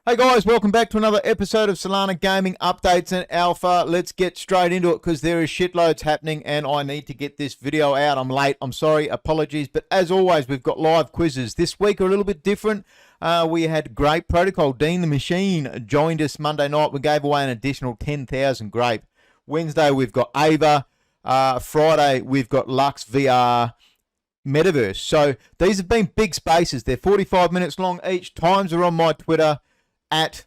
Hey guys, welcome back to another episode of Solana Gaming Updates and Alpha. Let's get straight into it because there is shitloads happening and I need to get this video out. I'm late, I'm sorry, apologies. But as always, we've got live quizzes. This week are a little bit different. We had Grape Protocol, Dean the Machine joined us Monday night. We gave away an additional 10,000 Grape. Wednesday, we've got Ava. Friday, we've got Lux VR. Metaverse. So these have been big spaces. They're 45 minutes long each. Times are on my Twitter at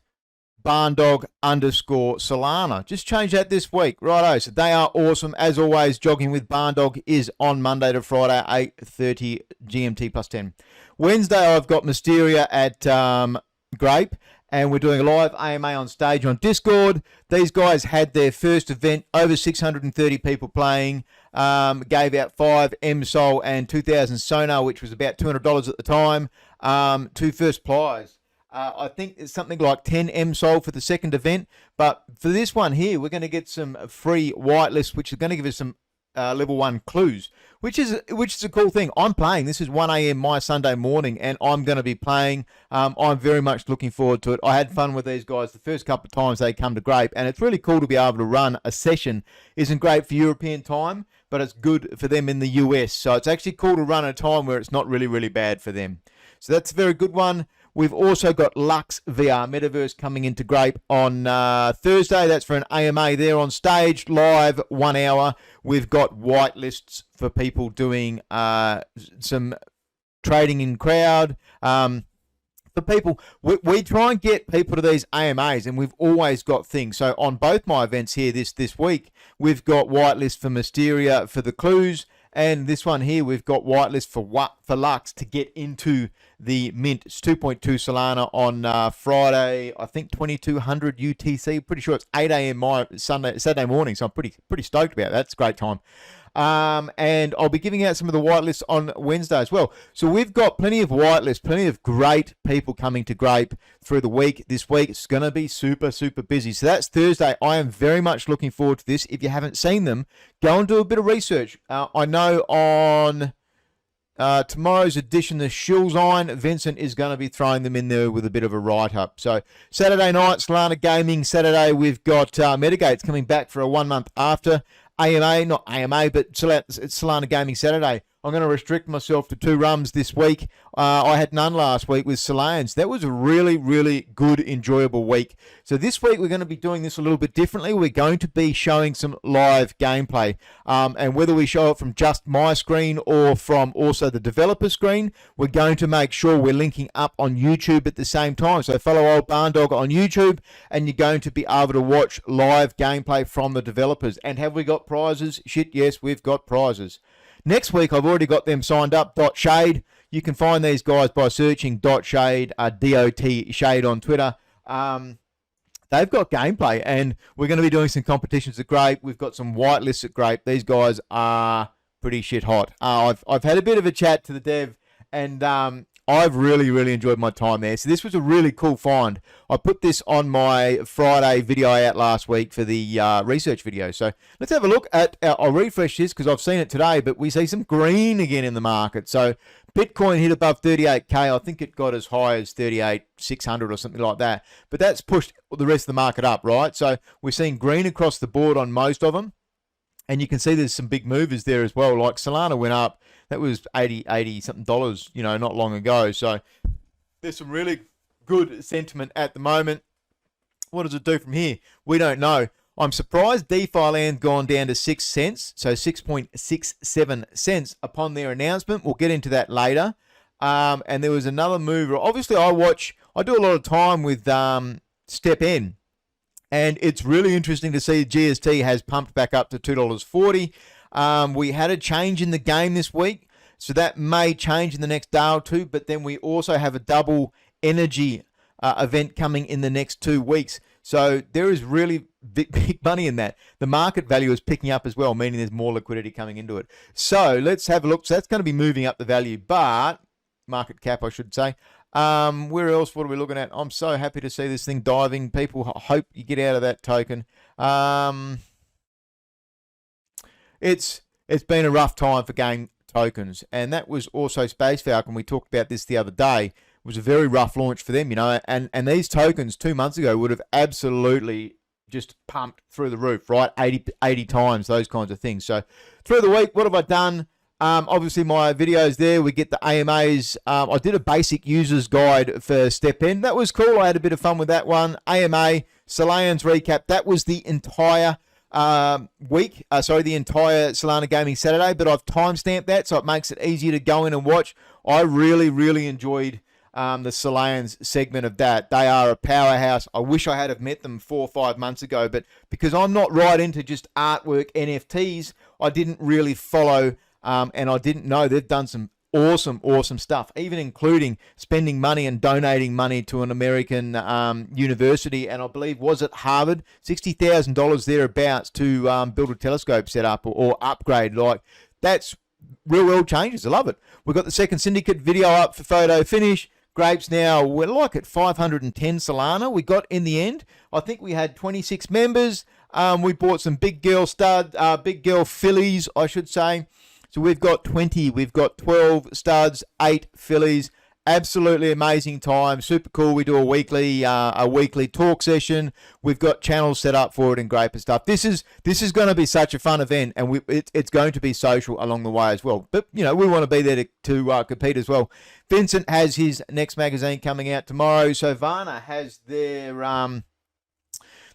barndog_Solana. Just change that this week. Righto. So they are awesome. As always, Jogging with Barndog is on Monday to Friday, 8:30 GMT plus 10. Wednesday, I've got Mysteria at Grape. And we're doing a live AMA on stage on Discord. These guys had their first event, over 630 people playing, gave out 5 MSOL and 2,000 Sonar, which was about $200 at the time, 2 first prize. I think it's something like 10 MSOL for the second event. But for this one here, we're going to get some free whitelist, which is going to give us some level 1 clues, which is a cool thing. I'm playing. This is 1 a.m. my Sunday morning, and I'm going to be playing. I'm very much looking forward to it. I had fun with these guys the first couple of times they come to Grape, and it's really cool to be able to run a session. Isn't great for European time, but it's good for them in the US. So it's actually cool to run at a time where it's not really bad for them. So that's a very good one. We've also got Lux VR Metaverse coming into Grape on Thursday. That's for an AMA there on stage, live, 1 hour. We've got whitelists for people doing some trading in crowd. For people, we try and get people to these AMAs, and we've always got things. So on both my events here this week, we've got whitelist for Mysteria for the clues. And this one here, we've got whitelist for Lux to get into the mint. It's 2.2 Solana on Friday, I think 2200 UTC. Pretty sure it's 8 a.m. my Saturday morning, so I'm pretty stoked about that. It's a great time. And I'll be giving out some of the whitelists on Wednesday as well. So we've got plenty of whitelists, plenty of great people coming to Grape through the week. This week it's going to be super busy. So that's Thursday. I am very much looking forward to this. If you haven't seen them, go and do a bit of research. I know on tomorrow's edition, the Shill Zine, Vincent is going to be throwing them in there with a bit of a write-up. So Saturday night, Solana Gaming. Saturday, we've got Metagates coming back for a 1 month after. AMA, not AMA, but it's Solana Gaming Saturday. I'm going to restrict myself to 2 rums this week. I had none last week with Solans. That was a really good, enjoyable week. So this week we're going to be doing this a little bit differently. We're going to be showing some live gameplay. And whether we show it from just my screen or from also the developer screen, we're going to make sure we're linking up on YouTube at the same time. So follow old Barndog on YouTube, and you're going to be able to watch live gameplay from the developers. And have we got prizes? Shit, yes, we've got prizes. Next week, I've already got them signed up. .shade. You can find these guys by searching .shade, DOT Shade on Twitter. They've got gameplay, and we're going to be doing some competitions at Grape. We've got some whitelists at Grape. These guys are pretty shit hot. I've had a bit of a chat to the dev, and I've really enjoyed my time there. So this was a really cool find. I put this on my Friday video out last week for the research video. So let's have a look at, I'll refresh this because I've seen it today, but we see some green again in the market. So Bitcoin hit above 38K. I think it got as high as 38,600 or something like that. But that's pushed the rest of the market up, right? So we're seeing green across the board on most of them. And you can see there's some big movers there as well. Like Solana went up. That was 80 something dollars, not long ago. So there's some really good sentiment at the moment. What does it do from here? We don't know. I'm surprised DeFi land gone down to 6 cents. So 6.67 cents upon their announcement. We'll get into that later. And there was another mover. Obviously, I do a lot of time with STEPN. And it's really interesting to see GST has pumped back up to $2.40. We had a change in the game this week, so that may change in the next day or two, but then we also have a double energy event coming in the next 2 weeks. So there is really big money in that. The market value is picking up as well, meaning there's more liquidity coming into it. So let's have a look. So that's going to be moving up the value, but market cap, I should say. Where else? What are we looking at? I'm so happy to see this thing diving. People hope you get out of that token. It's been a rough time for game tokens, and that was also Space Falcon. We talked about this the other day. was a very rough launch for them, you know, and these tokens 2 months ago would have absolutely just pumped through the roof, right? 80 times, those kinds of things. So through the week, what have I done? Obviously, my videos there, we get the AMAs. I did a basic user's guide for STEPN. That was cool. I had a bit of fun with that one. AMA, Solana's recap. That was the entire week. The entire Solana Gaming Saturday, but I've timestamped that, so it makes it easier to go in and watch. I really, really enjoyed the Solans segment of that. They are a powerhouse. I wish I had have met them 4 or 5 months ago, but because I'm not right into just artwork NFTs, I didn't really follow, and I didn't know they've done some awesome stuff, even including spending money and donating money to an American university, and I believe was at Harvard, $60,000 thereabouts to build a telescope setup or upgrade. Like, that's real world changes. I love it. We've got the second syndicate video up for photo finish. Grapes now, we're like at 510 Solana. We got in the end, I think we had 26 members. We bought some big girl fillies, I should say. So we've got 20, we've got 12 studs, 8 fillies. Absolutely amazing time, super cool. We do a weekly talk session. We've got channels set up for it and Grape and stuff. This is going to be such a fun event, and it's going to be social along the way as well. But you know, we want to be there to compete as well. Vincent has his next magazine coming out tomorrow. Sovana has their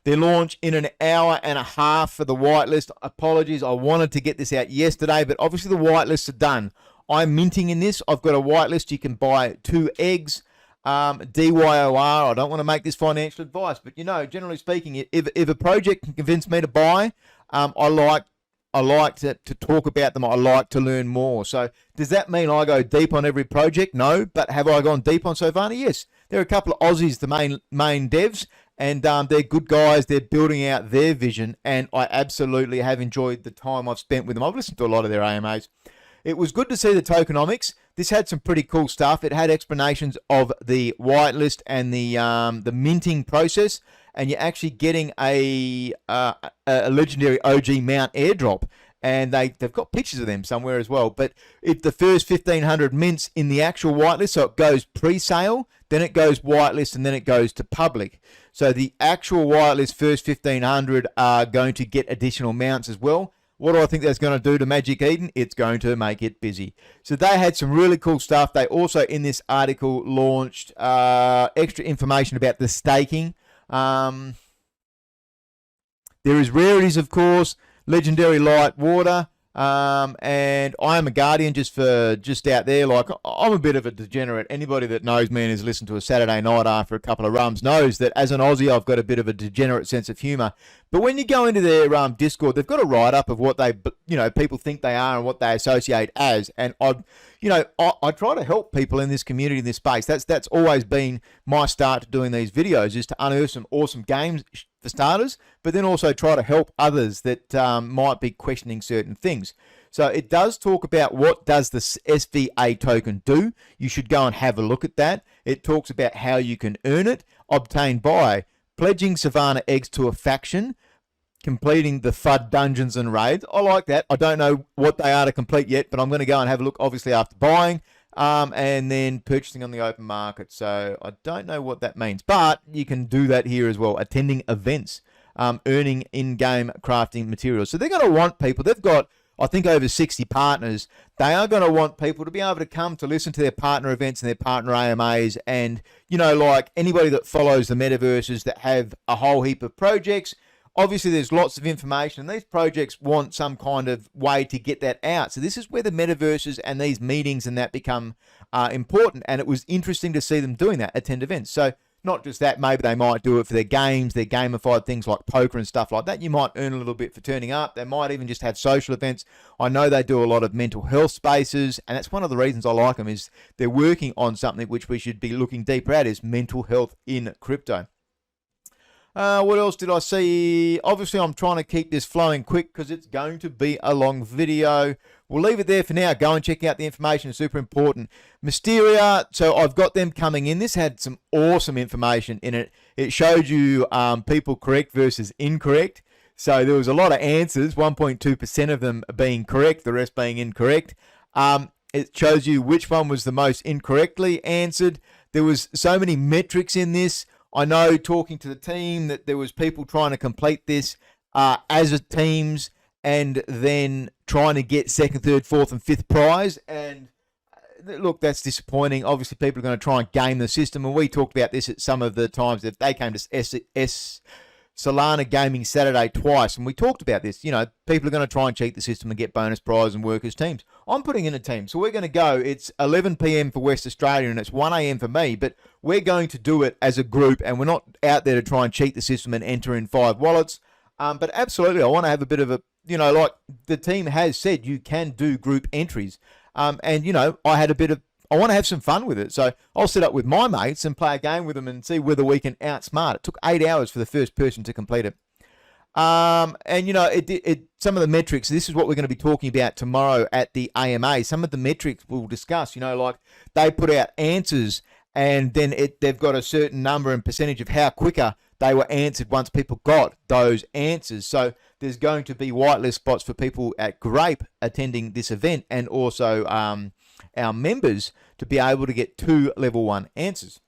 launch in an hour and a half for the whitelist. Apologies, I wanted to get this out yesterday, but obviously the whitelists are done. I'm minting in this. I've got a whitelist. You can buy 2 eggs. DYOR. I don't want to make this financial advice, but you know, generally speaking, if a project can convince me to buy, I like to talk about them. I like to learn more. So does that mean I go deep on every project? No, but have I gone deep on Sovana? Yes. There are a couple of Aussies, the main devs, and they're good guys. They're building out their vision, and I absolutely have enjoyed the time I've spent with them. I've listened to a lot of their AMAs. It was good to see the tokenomics. This had some pretty cool stuff. It had explanations of the whitelist and the minting process, and you're actually getting a legendary OG mount airdrop. And they've got pictures of them somewhere as well. But if the first 1,500 mints in the actual whitelist, so it goes pre-sale, then it goes whitelist, and then it goes to public. So the actual whitelist first 1,500 are going to get additional mounts as well. What do I think that's going to do to Magic Eden? It's going to make it busy. So they had some really cool stuff. They also, in this article, launched extra information about the staking. There is rarities, of course, legendary light water, and I am a guardian just out there. Like, I'm a bit of a degenerate. Anybody that knows me and has listened to a Saturday night after a couple of rums knows that as an Aussie, I've got a bit of a degenerate sense of humour. But when you go into their Discord, they've got a write-up of what people think they are and what they associate as. And I try to help people in this community, in this space. That's always been my start to doing these videos, is to unearth some awesome games for starters, but then also try to help others that might be questioning certain things. So it does talk about what does the SVA token do. You should go and have a look at that. It talks about how you can earn it, obtained by pledging Sovana eggs to a faction, completing the FUD dungeons and raids. I like that. I don't know what they are to complete yet, but I'm going to go and have a look, obviously, after buying, and then purchasing on the open market. So I don't know what that means, but you can do that here as well. Attending events, earning in-game crafting materials. So they're going to want people. They've got, I think, over 60 partners. They are going to want people to be able to come to listen to their partner events and their partner AMAs. And, like anybody that follows the metaverses that have a whole heap of projects, obviously there's lots of information, and these projects want some kind of way to get that out. So this is where the metaverses and these meetings and that become important. And it was interesting to see them doing that, attend events. So not just that, maybe they might do it for their games, their gamified things like poker and stuff like that. You might earn a little bit for turning up. They might even just have social events. I know they do a lot of mental health spaces, and that's one of the reasons I like them, is they're working on something which we should be looking deeper at, is mental health in crypto. What else did I see? Obviously, I'm trying to keep this flowing quick because it's going to be a long video. We'll leave it there for now. Go and check out the information. It's super important. Mysteria, so I've got them coming in. This had some awesome information in it. It showed you people correct versus incorrect. So there was a lot of answers, 1.2% of them being correct, the rest being incorrect. It shows you which one was the most incorrectly answered. there was so many metrics in this. I know talking to the team that there was people trying to complete this as a teams and then trying to get second, third, fourth, and fifth prize. And look, that's disappointing. Obviously, people are going to try and game the system, and we talked about this at some of the times that they came to Solana Gaming Saturday twice, and we talked about this. You know, people are going to try and cheat the system and get bonus prize and work as teams. I'm putting in a team, so we're going to go. It's 11 p.m. for West Australia, and it's 1 a.m. for me, but we're going to do it as a group, and we're not out there to try and cheat the system and enter in 5 wallets. But absolutely, I want to have a bit of a, you know, like the team has said, you can do group entries. And, you know, I want to have some fun with it. So I'll set up with my mates and play a game with them and see whether we can outsmart it. It took 8 hours for the first person to complete it. And, you know, some of the metrics, this is what we're going to be talking about tomorrow at the AMA. Some of the metrics we'll discuss, you know, like they put out answers and then they've got a certain number and percentage of how quicker they were answered once people got those answers. So there's going to be whitelist spots for people at Grape attending this event, and also our members to be able to get 2 level 1 answers.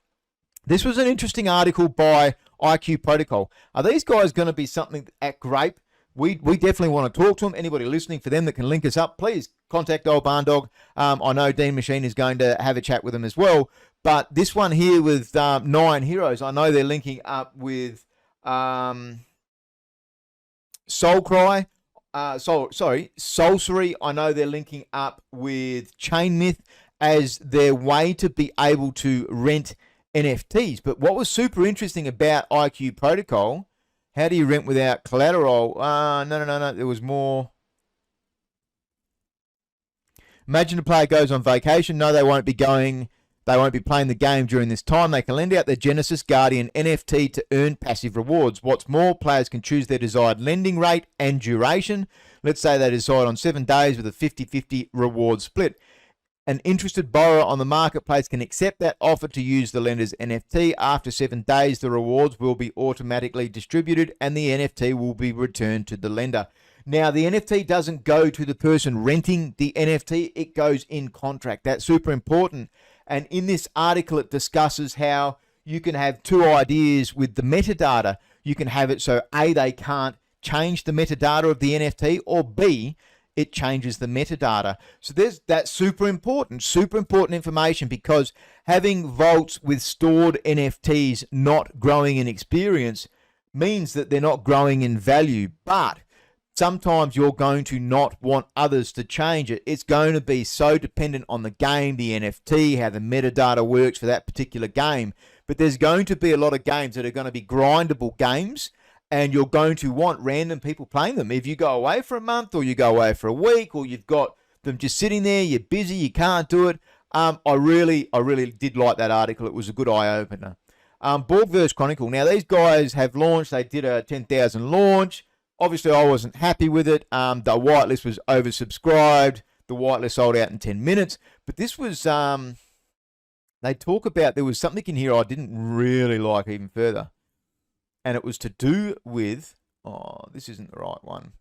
This was an interesting article by IQ Protocol. Are these guys going to be something at Grape? We definitely want to talk to them. Anybody listening for them that can link us up, please contact old Barndog. I know Dean Machine is going to have a chat with them as well. But this one here with 9 Heroes, I know they're linking up with Soulcry. Sorcery. I know they're linking up with Chain Myth as their way to be able to rent NFTs. But what was super interesting about IQ Protocol, how do you rent without collateral? No. There was more. Imagine a player goes on vacation. No, they won't be going. They won't be playing the game during this time. They can lend out their Genesis Guardian NFT to earn passive rewards. What's more, players can choose their desired lending rate and duration. Let's say they decide on 7 days with a 50-50 reward split. An interested borrower on the marketplace can accept that offer to use the lender's NFT. After 7 days, the rewards will be automatically distributed and the NFT will be returned to the lender. Now, the NFT doesn't go to the person renting the NFT. It goes in contract. That's super important. And in this article, it discusses how you can have 2 ideas with the metadata. You can have it so A, they can't change the metadata of the NFT, or B, it changes the metadata. So that's super important information, because having vaults with stored NFTs not growing in experience means that they're not growing in value. But sometimes you're going to not want others to change it. It's going to be so dependent on the game, the NFT, how the metadata works for that particular game. But there's going to be a lot of games that are going to be grindable games, and you're going to want random people playing them. If you go away for a month, or you go away for a week, or you've got them just sitting there, you're busy, you can't do it. I really did like that article. It was a good eye-opener. Borgverse Chronicle. Now, these guys have launched. They did a 10,000 launch. Obviously, I wasn't happy with it. The whitelist was oversubscribed. The whitelist sold out in 10 minutes. But this was, they talk about, there was something in here I didn't really like even further. And it was to do with, this isn't the right one.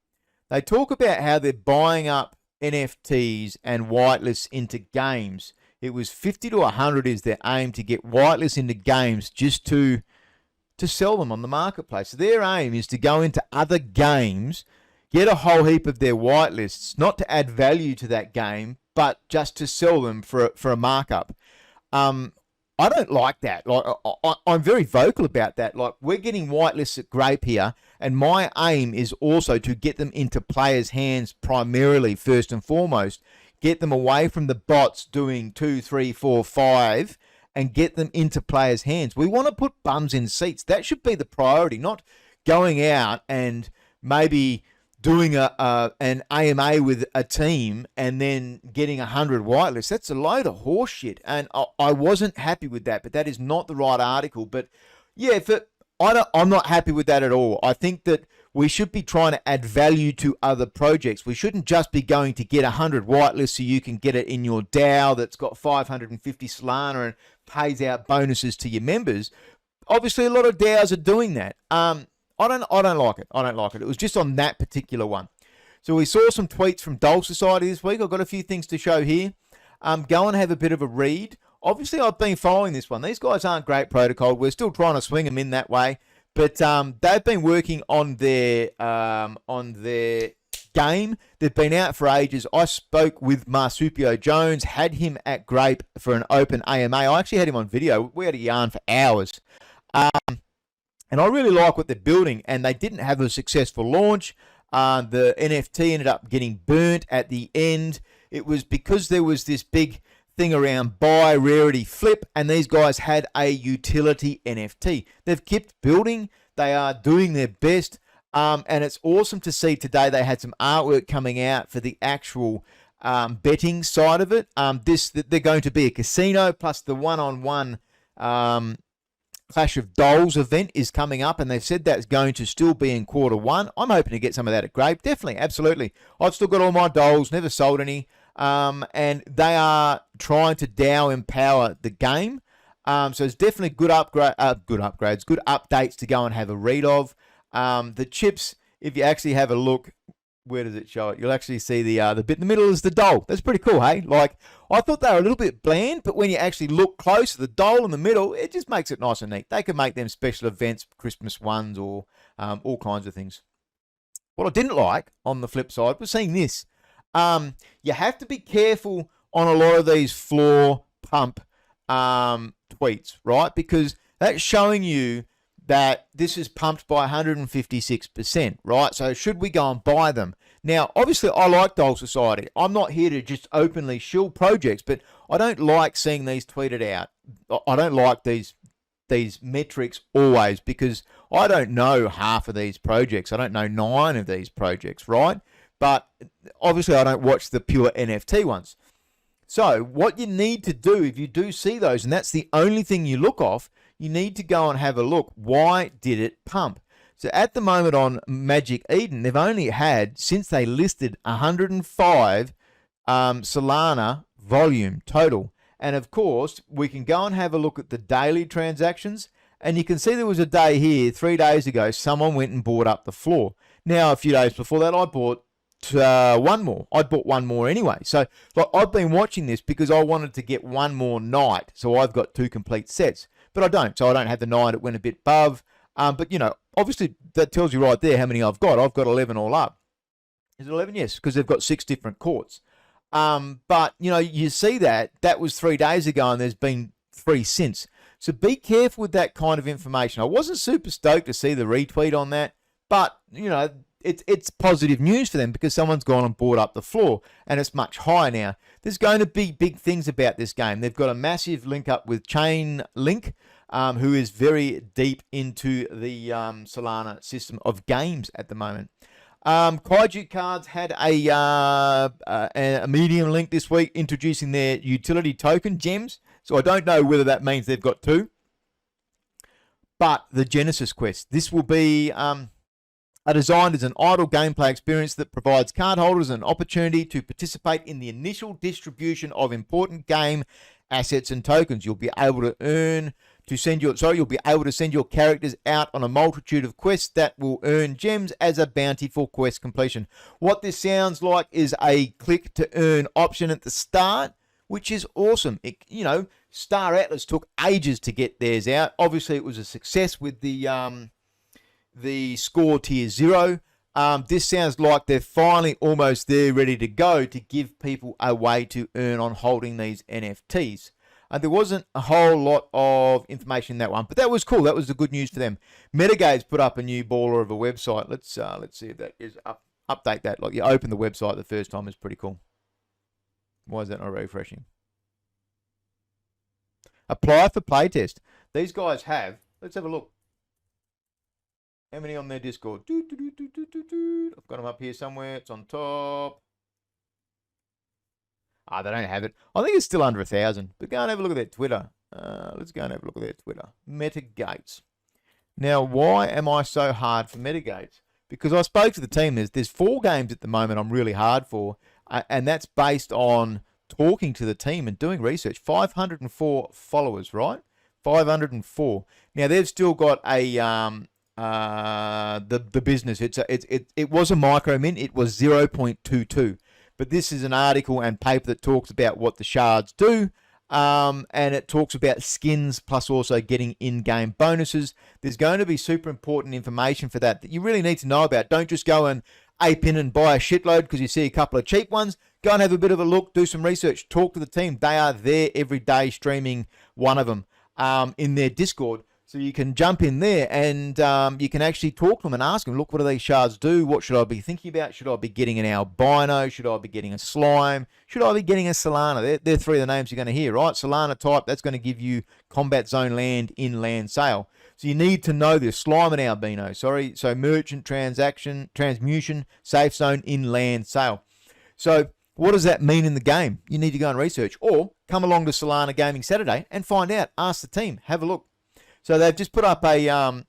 They talk about how they're buying up NFTs and whitelists into games. It was 50 to 100 is their aim to get whitelists into games just to sell them on the marketplace. So their aim is to go into other games, get a whole heap of their whitelists, not to add value to that game, but just to sell them for a markup. I don't like that. Like, I'm very vocal about that. Like, we're getting whitelists at Grape here, and my aim is also to get them into players' hands primarily, first and foremost. Get them away from the bots doing 2, 3, 4, 5, and get them into players' hands. We want to put bums in seats. That should be the priority, not going out and maybe doing an AMA with a team and then getting 100 whitelists. That's a load of horse shit, and I wasn't happy with that, but that is not the right article. But yeah, I'm not happy with that at all. I think that we should be trying to add value to other projects. We shouldn't just be going to get 100 whitelists so you can get it in your DAO that's got 550 Solana and pays out bonuses to your members. Obviously, a lot of DAOs are doing that. I don't like it. I don't like it. It was just on that particular one. So we saw some tweets from Doll Society this week. I've got a few things to show here. Go and have a bit of a read obviously I've been following this one. These guys aren't great protocol. We're still trying to swing them in that way, but they've been working on their game. They've been out for ages. I spoke with Marsupio Jones, had him at Grape for an open AMA. I actually had him on video. We had a yarn for hours. And I really like what they're building, and they didn't have a successful launch. The NFT ended up getting burnt at the end. It was because there was this big thing around buy, rarity, flip, and these guys had a utility NFT. They've kept building. They are doing their best. And it's awesome to see today they had some artwork coming out for the actual betting side of it. They're going to be a casino, plus the one-on-one Clash of Dolls event is coming up, and they've said that's going to still be in Q1. I'm hoping to get some of that at Grape. Definitely, absolutely. I've still got all my dolls, never sold any, and they are trying to DAO empower the game. So it's definitely good upgrades, good updates to go and have a read of. The chips, if you actually have a look, where does it show it? You'll actually see the bit in the middle is the doll. That's pretty cool, hey? Like, I thought they were a little bit bland, but when you actually look close to the doll in the middle, it just makes it nice and neat. They can make them special events, Christmas ones, or all kinds of things. What I didn't like, on the flip side, was seeing this. You have to be careful on a lot of these floor pump tweets, right? Because that's showing you that this is pumped by 156%, right? So should we go and buy them? Now, obviously, I like Doll Society. I'm not here to just openly shill projects, but I don't like seeing these tweeted out. I don't like these metrics always, because I don't know half of these projects. I don't know 9 of these projects, right? But obviously, I don't watch the pure NFT ones. So what you need to do, if you do see those, and that's the only thing you look off, you need to go and have a look. Why did it pump? So at the moment on Magic Eden, they've only had, since they listed, 105 Solana volume total. And of course, we can go and have a look at the daily transactions. And you can see there was a day here, 3 days ago, someone went and bought up the floor. Now, a few days before that, I bought one more. I bought one more anyway. So like, I've been watching this because I wanted to get one more night. So I've got 2 complete sets. But I don't. So I don't have the 9. It went a bit above. But, you know, obviously that tells you right there how many I've got. I've got 11 all up. Is it 11? Yes, because they've got 6 different courts. But, you know, you see that was 3 days ago, and there's been 3 since. So be careful with that kind of information. I wasn't super stoked to see the retweet on that. But, you know, it's positive news for them because someone's gone and bought up the floor, and it's much higher now. There's going to be big things about this game. They've got a massive link up with Chainlink, who is very deep into the Solana system of games at the moment. Kaiju Cards had a medium link this week introducing their utility token, gems. So I don't know whether that means they've got 2. But the Genesis Quest. This will be designed as an idle gameplay experience that provides card holders an opportunity to participate in the initial distribution of important game assets and tokens. You'll be able to you'll be able to send your characters out on a multitude of quests that will earn gems as a bounty for quest completion. What this sounds like is a click to earn option at the start, which is awesome. You know, Star Atlas took ages to get theirs out. Obviously, it was a success with the score tier 0. This sounds like they're finally almost there, ready to go to give people a way to earn on holding these NFTs. There wasn't a whole lot of information in that one, but that was cool. That was the good news for them. Metagates put up a new baller of a website. Let's see if that is update that. Like, you open the website the first time is pretty cool. Why is that not refreshing? Apply for playtest. These guys have. Let's have a look. How many on their Discord? I've got them up here somewhere. It's on top. They don't have it. I think it's still under 1,000. But go and have a look at their Twitter. Let's go and have a look at their Twitter. Metagates. Now, why am I so hard for Metagates? Because I spoke to the team. There's 4 games at the moment I'm really hard for. And that's based on talking to the team and doing research. 504 followers, right? 504. Now, they've still got a... the business. It was a micro mint. It was 0.22. But this is an article and paper that talks about what the shards do. And it talks about skins plus also getting in-game bonuses. There's going to be super important information for that you really need to know about. Don't just go and ape in and buy a shitload because you see a couple of cheap ones. Go and have a bit of a look, do some research, talk to the team. They are there every day streaming one of them in their Discord. So you can jump in there and you can actually talk to them and ask them, look, what do these shards do? What should I be thinking about? Should I be getting an albino? Should I be getting a slime? Should I be getting a Solana? They're three of the names you're going to hear, right? Solana type, that's going to give you combat zone land in land sale. So you need to know this. Slime and albino, sorry. So merchant transaction, transmutation, safe zone in land sale. So what does that mean in the game? You need to go and research. Or come along to Solana Gaming Saturday and find out. Ask the team. Have a look. So they've just put up a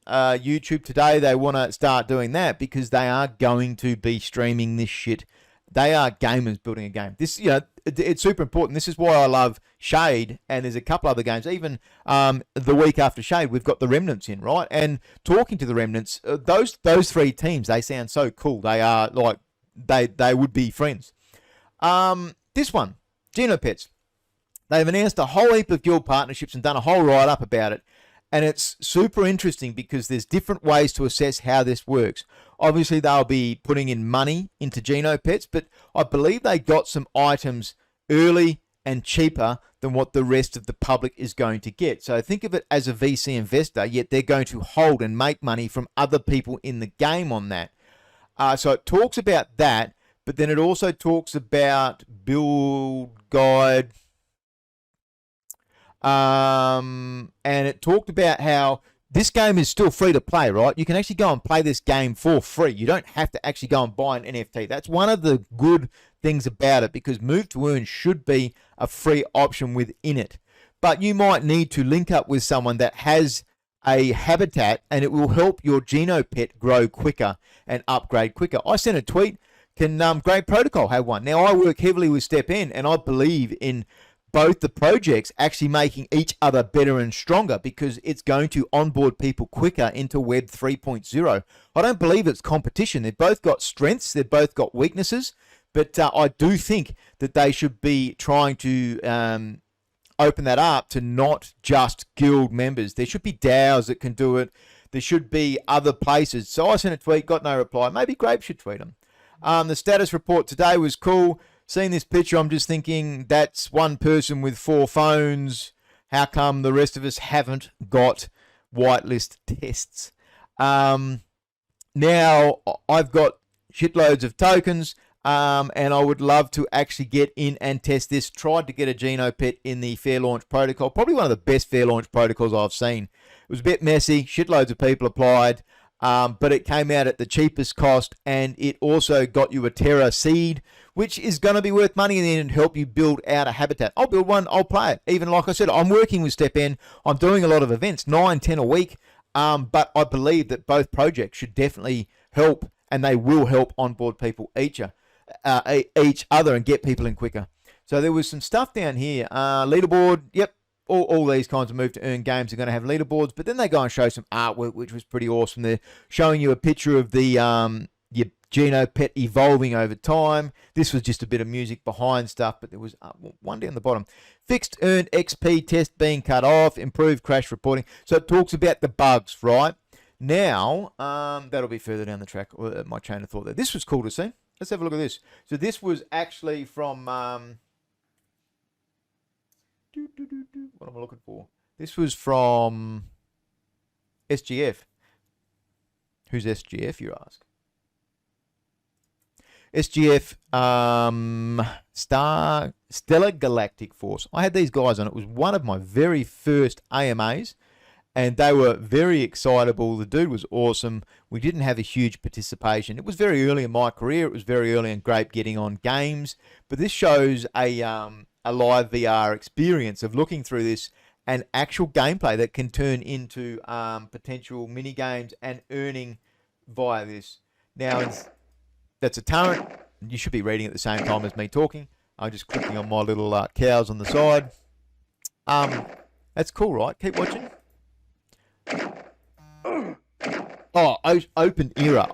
YouTube today. They want to start doing that because they are going to be streaming this shit. They are gamers building a game. This, it's super important. This is why I love Shade, and there's a couple other games. Even the week after Shade, we've got the Remnants in, right? And talking to the Remnants, those three teams, they sound so cool. They are like they would be friends. This one, Genopets. They've announced a whole heap of guild partnerships and done a whole write-up about it. And it's super interesting because there's different ways to assess how this works. Obviously, they'll be putting in money into Genopets, but I believe they got some items early and cheaper than what the rest of the public is going to get. So think of it as a VC investor, yet they're going to hold and make money from other people in the game on that. So it talks about that, but then it also talks about build guide. And it talked about how this game is still free to play, right? You can actually go and play this game for free. You don't have to actually go and buy an NFT. That's one of the good things about it, because Move to Earn should be a free option within it. But you might need to link up with someone that has a habitat, and it will help your Genopet grow quicker and upgrade quicker. I sent a tweet, can Grape Protocol have one? Now, I work heavily with STEPN, and I believe in both the projects actually making each other better and stronger, because it's going to onboard people quicker into Web 3.0. I don't believe it's competition. They've both got strengths. They've both got weaknesses. But I do think that they should be trying to open that up to not just guild members. There should be DAOs that can do it. There should be other places. So I sent a tweet, got no reply. Maybe Grape should tweet them. The status report today was cool. Seeing this picture, I'm just thinking, that's one person with 4 phones. How come the rest of us haven't got whitelist tests? Now, I've got shitloads of tokens, and I would love to actually get in and test this. Tried to get a Genopet in the Fair Launch Protocol. Probably one of the best Fair Launch protocols I've seen. It was a bit messy. Shitloads of people applied. But it came out at the cheapest cost, and it also got you a Terra seed, which is going to be worth money in the end and help you build out a habitat. I'll build one, I'll play it. Even like I said, I'm working with STEPN. I'm doing a lot of events, 9, 10 a week, but I believe that both projects should definitely help, and they will help onboard people each other and get people in quicker. So there was some stuff down here. Leaderboard, yep. All these kinds of move to earn games are going to have leaderboards, but then they go and show some artwork, which was pretty awesome. They're showing you a picture of the your Genopet evolving over time. This was just a bit of music behind stuff, but there was one down the bottom. Fixed earned XP test being cut off, improved crash reporting. So it talks about the bugs, right? Now, that'll be further down the track, my chain of thought there. This was cool to see. Let's have a look at this. So this was actually from... what am I looking for? This was from SGF. Who's SGF, you ask? SGF Stellar Galactic Force. I had these guys on. It was one of my very first AMAs, and they were very excitable. The dude was awesome. We didn't have a huge participation. It was very early in my career. It was very early in Grape getting on games, but this shows a live VR experience of looking through this and actual gameplay that can turn into potential mini games and earning via this. Now, that's a turret. You should be reading at the same time as me talking. I'm just clicking on my little cows on the side. That's cool, right? Keep watching. Open Era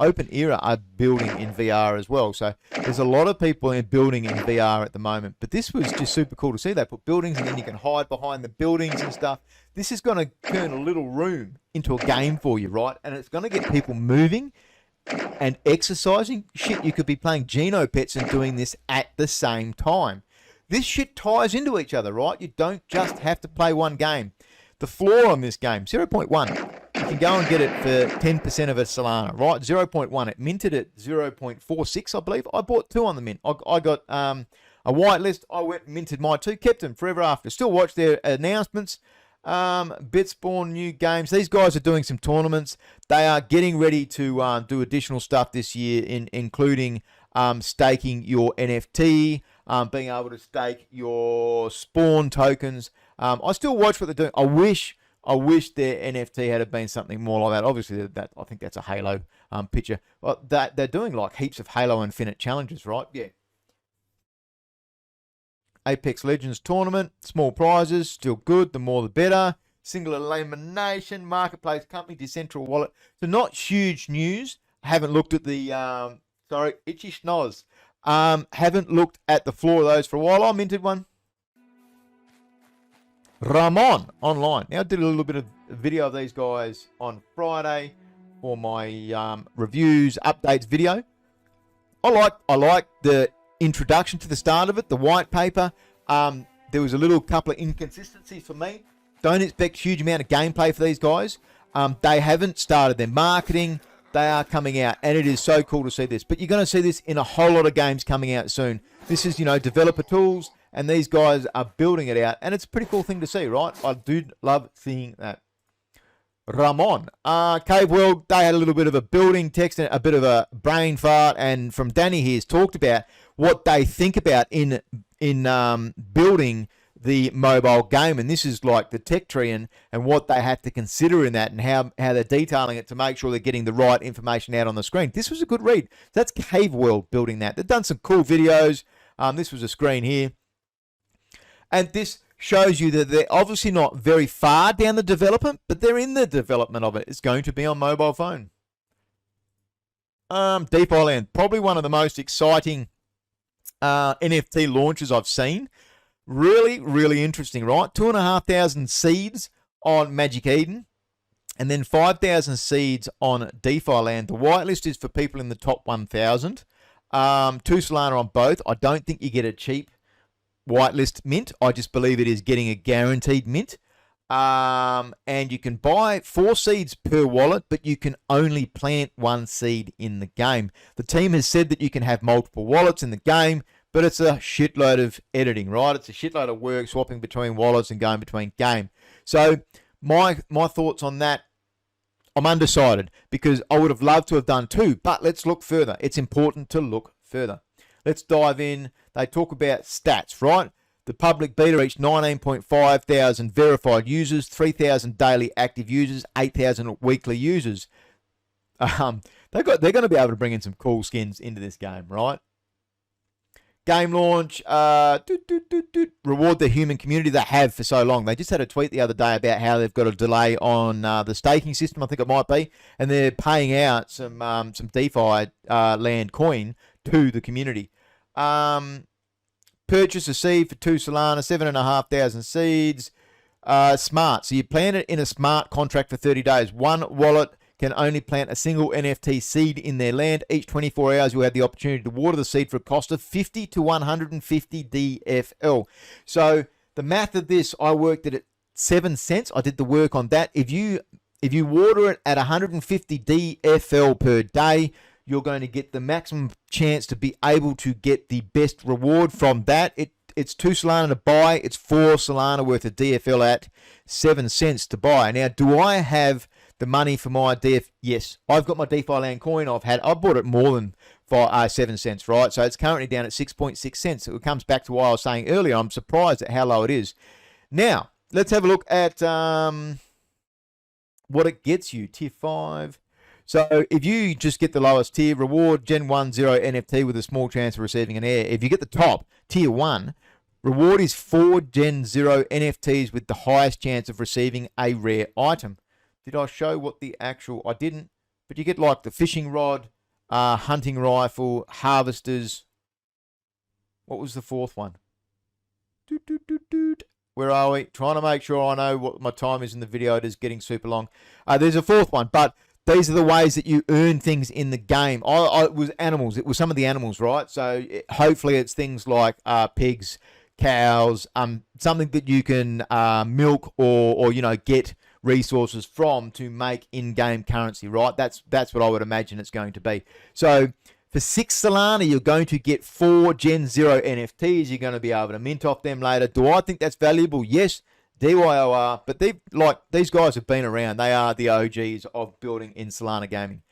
are building in VR as well. So there's a lot of people in building in VR at the moment. But this was just super cool to see. They put buildings and then you can hide behind the buildings and stuff. This is going to turn a little room into a game for you, right? And it's going to get people moving and exercising. Shit, you could be playing Genopets and doing this at the same time. This shit ties into each other, right? You don't just have to play one game. The floor on this game, 0.1. You can go and get it for 10% of a Solana, right? 0.1. It minted at 0.46, I believe. I bought 2 on the mint. I got a whitelist. I went and minted my 2. Kept them forever after. Still watch their announcements. Bitsborne, new games. These guys are doing some tournaments. They are getting ready to do additional stuff this year, including staking your NFT, being able to stake your spawn tokens. I still watch what they're doing. I wish their NFT had been something more like that. Obviously, that I think that's a Halo picture. Well, they're doing like heaps of Halo Infinite challenges, right? Yeah. Apex Legends tournament, small prizes, still good. The more the better. Single elimination, marketplace company, decentral wallet. So not huge news. I haven't looked at the itchy schnoz. Haven't looked at the floor of those for a while. I minted one. Ramon Online. Now I did a little bit of video of these guys on Friday for my reviews, updates video. I like the introduction to the start of it, the white paper. There was a little couple of inconsistencies for me. Don't expect huge amount of gameplay for these guys. They haven't started their marketing. They are coming out, and it is so cool to see this. But you're going to see this in a whole lot of games coming out soon. This is, developer tools, and these guys are building it out, and it's a pretty cool thing to see, right? I do love seeing that. Ramon. Cave World, they had a little bit of a building text and a bit of a brain fart, and from Danny here's talked about what they think about in building the mobile game, and this is like the tech tree and what they have to consider in that, and how they're detailing it to make sure they're getting the right information out on the screen. This was a good read. That's Cave World building that. They've done some cool videos. This was a screen here, and this shows you that they're obviously not very far down the development, but they're in the development of it. It's going to be on mobile phone. Defi Land, probably one of the most exciting NFT launches I've seen. Really, really interesting, right? 2,500 seeds on Magic Eden, and then 5,000 seeds on Defi Land. The whitelist is for people in the top 1,000. 2 Solana on both. I don't think you get a cheap whitelist mint. I just believe it is getting a guaranteed mint. And you can buy 4 seeds per wallet, but you can only plant 1 seed in the game. The team has said that you can have multiple wallets in the game, but it's a shitload of editing, right? It's a shitload of work swapping between wallets and going between game. So my thoughts on that, I'm undecided because I would have loved to have done 2, but let's look further. It's important to look further. Let's dive in. They talk about stats, right? The public beta reached 19.5 thousand verified users, 3,000 daily active users, 8,000 weekly users. They're going to be able to bring in some cool skins into this game, right? Game launch, reward the human community they have for so long. They just had a tweet the other day about how they've got a delay on the staking system, I think it might be, and they're paying out some DeFi land coin to the community. Purchase a seed for 2 Solana, 7,500 seeds. Smart. So you plant it in a smart contract for 30 days. One wallet can only plant a single NFT seed in their land. Each 24 hours, you'll have the opportunity to water the seed for a cost of 50 to 150 DFL. So the math of this, I worked it at 7 cents. I did the work on that. If you water it at 150 DFL per day, you're going to get the maximum chance to be able to get the best reward from that. It's 2 Solana to buy. It's 4 Solana worth of DFL at 7 cents to buy. Now, do I have the money for my DF? Yes, I've got my DeFi land coin. I bought it more than 7 cents, right? So it's currently down at 6.6 cents. It comes back to what I was saying earlier. I'm surprised at how low it is. Now, let's have a look at what it gets you. Tier 5. So if you just get the lowest tier, reward Gen 1 0 NFT with a small chance of receiving an heir. If you get the top, Tier 1, reward is 4 Gen 0 NFTs with the highest chance of receiving a rare item. Did I show what the actual... I didn't. But you get like the fishing rod, hunting rifle, harvesters. What was the fourth one? Where are we? Trying to make sure I know what my time is in the video. It is getting super long. There's a fourth one, but these are the ways that you earn things in the game. It was animals. It was some of the animals, right? So hopefully it's things like pigs, cows, something that you can milk or get resources from to make in-game currency, right? That's what I would imagine it's going to be. So for 6 Solana, you're going to get 4 Gen 0 NFTs. You're going to be able to mint off them later. Do I think that's valuable? Yes, DYOR. But these guys have been around. They are the OGs of building in Solana gaming.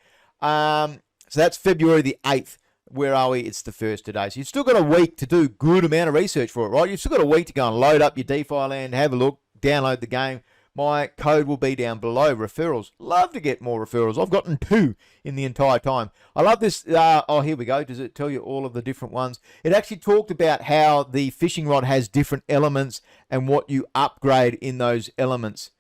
So that's February the 8th. Where are we? It's the 1st today. So you've still got a week to do a good amount of research for it, right? You've still got a week to go and load up your DeFi land, have a look, download the game. My code will be down below. Referrals. Love to get more referrals. I've gotten 2 in the entire time. I love this. Oh, here we go. Does it tell you all of the different ones? It actually talked about how the fishing rod has different elements and what you upgrade in those elements.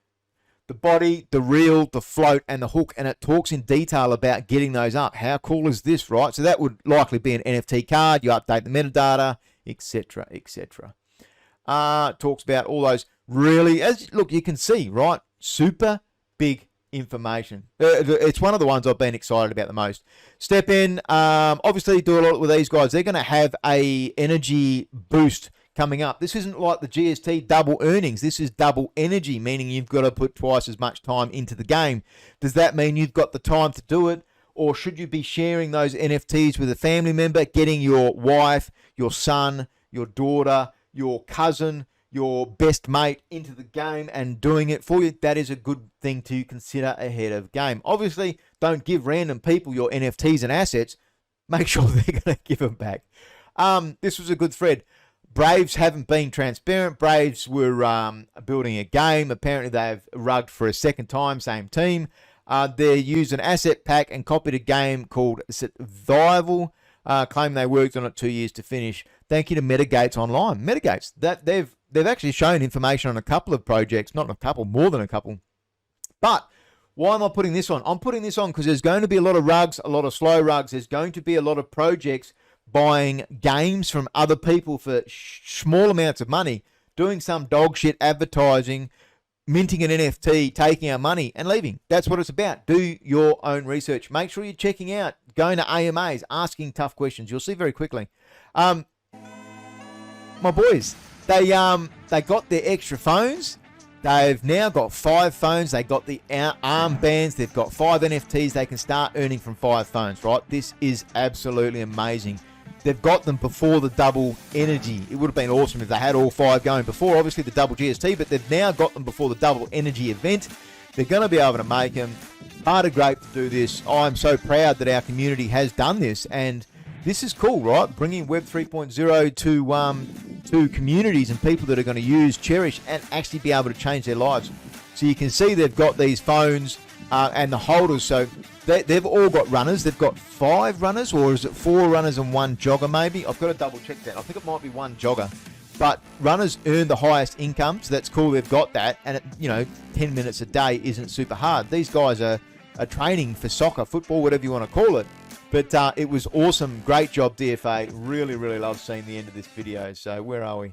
The body, the reel, the float, and the hook. And it talks in detail about getting those up. How cool is this, right? So that would likely be an NFT card. You update the metadata, etc., etc. Talks about all those really, look, you can see, right? Super big information. It's one of the ones I've been excited about the most. STEPN, obviously do a lot with these guys. They're going to have a energy boost coming up. This isn't like the GST double earnings. This is double energy, meaning you've got to put twice as much time into the game. Does that mean you've got the time to do it? Or should you be sharing those NFTs with a family member, getting your wife, your son, your daughter, your cousin, your best mate into the game and doing it for you? That is a good thing to consider ahead of game. Obviously, don't give random people your NFTs and assets. Make sure they're going to give them back. This was a good thread. Braaves haven't been transparent. Braaves were building a game. Apparently, they've rugged for a second time, same team. They used an asset pack and copied a game called Survival. Claim they worked on it 2 years to finish. Thank you to Metagates Online. Metagates, that they've actually shown information on a couple of projects, not a couple, more than a couple. But why am I putting this on? I'm putting this on because there's going to be a lot of rugs, a lot of slow rugs. There's going to be a lot of projects buying games from other people for small amounts of money, doing some dog shit advertising, minting an NFT, taking our money and leaving. That's what it's about. Do your own research. Make sure you're checking out, going to AMAs, asking tough questions. You'll see very quickly. My boys, they got their extra phones. They've now got 5 phones. They got the armbands. They've got 5 NFTs. They can start earning from 5 phones, right? This is absolutely amazing. They've got them before the double energy. It would have been awesome if they had all 5 going before, obviously, the double GST, but they've now got them before the double energy event. They're going to be able to make them. Part of Grape to do this. I'm so proud that our community has done this, and this is cool, right? Bringing Web 3.0 to communities and people that are going to use, cherish, and actually be able to change their lives. So you can see they've got these phones and the holders. So they've all got runners. They've got 5 runners, or is it 4 runners and 1 jogger maybe? I've got to double check that. I think it might be 1 jogger. But runners earn the highest income, so that's cool. They've got that, and 10 minutes a day isn't super hard. These guys are training for soccer, football, whatever you want to call it. But it was awesome. Great job, DFA. Really, really love seeing the end of this video. So where are we?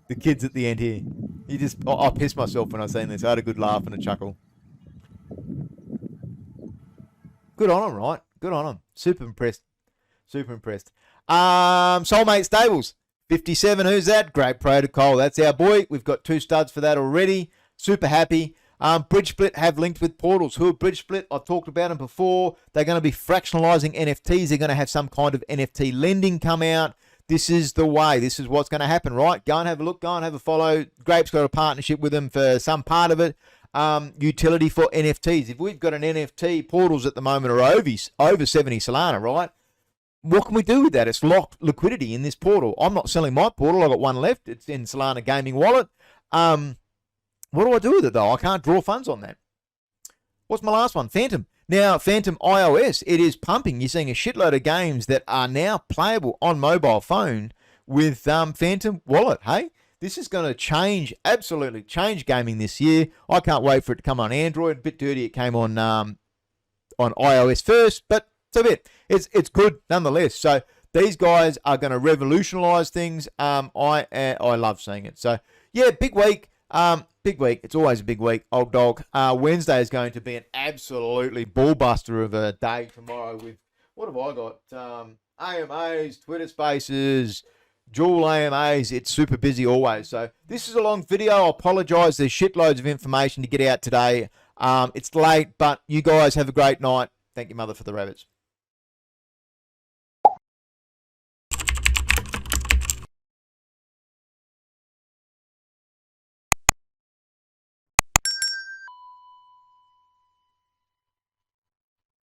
The kids at the end here. I pissed myself when I seen this. I had a good laugh and a chuckle. Good on them, right? Good on them. Super impressed. Super impressed. Soulmate Stables. 57. Who's that? Great protocol. That's our boy. We've got 2 studs for that already. Super happy. Bridgesplit have linked with portals. Who are Bridgesplit? I've talked about them before. They're going to be fractionalizing NFTs. They're going to have some kind of NFT lending come out. This is the way. This is what's going to happen, right? Go and have a look. Go and have a follow. Grape's got a partnership with them for some part of it. Utility for NFTs. If we've got an NFT, portals at the moment are over 70 Solana, right? What can we do with that? It's locked liquidity in this portal. I'm not selling my portal. I've got 1 left. It's in Solana Gaming Wallet. What do I do with it, though? I can't draw funds on that. What's my last one? Phantom. Now, Phantom iOS, it is pumping. You're seeing a shitload of games that are now playable on mobile phone with Phantom Wallet. Hey, this is going to change, absolutely change gaming this year. I can't wait for it to come on Android. A bit dirty, it came on on iOS first, but so be it. It's good nonetheless. So these guys are going to revolutionize things. I love seeing it. So yeah, big week. Big week. It's always a big week, old dog. Wednesday is going to be an absolutely ballbuster of a day tomorrow with, what have I got? AMAs, Twitter Spaces, dual AMAs. It's super busy always. So this is a long video. I apologize. There's shitloads of information to get out today. It's late, but you guys have a great night. Thank you, mother, for the rabbits.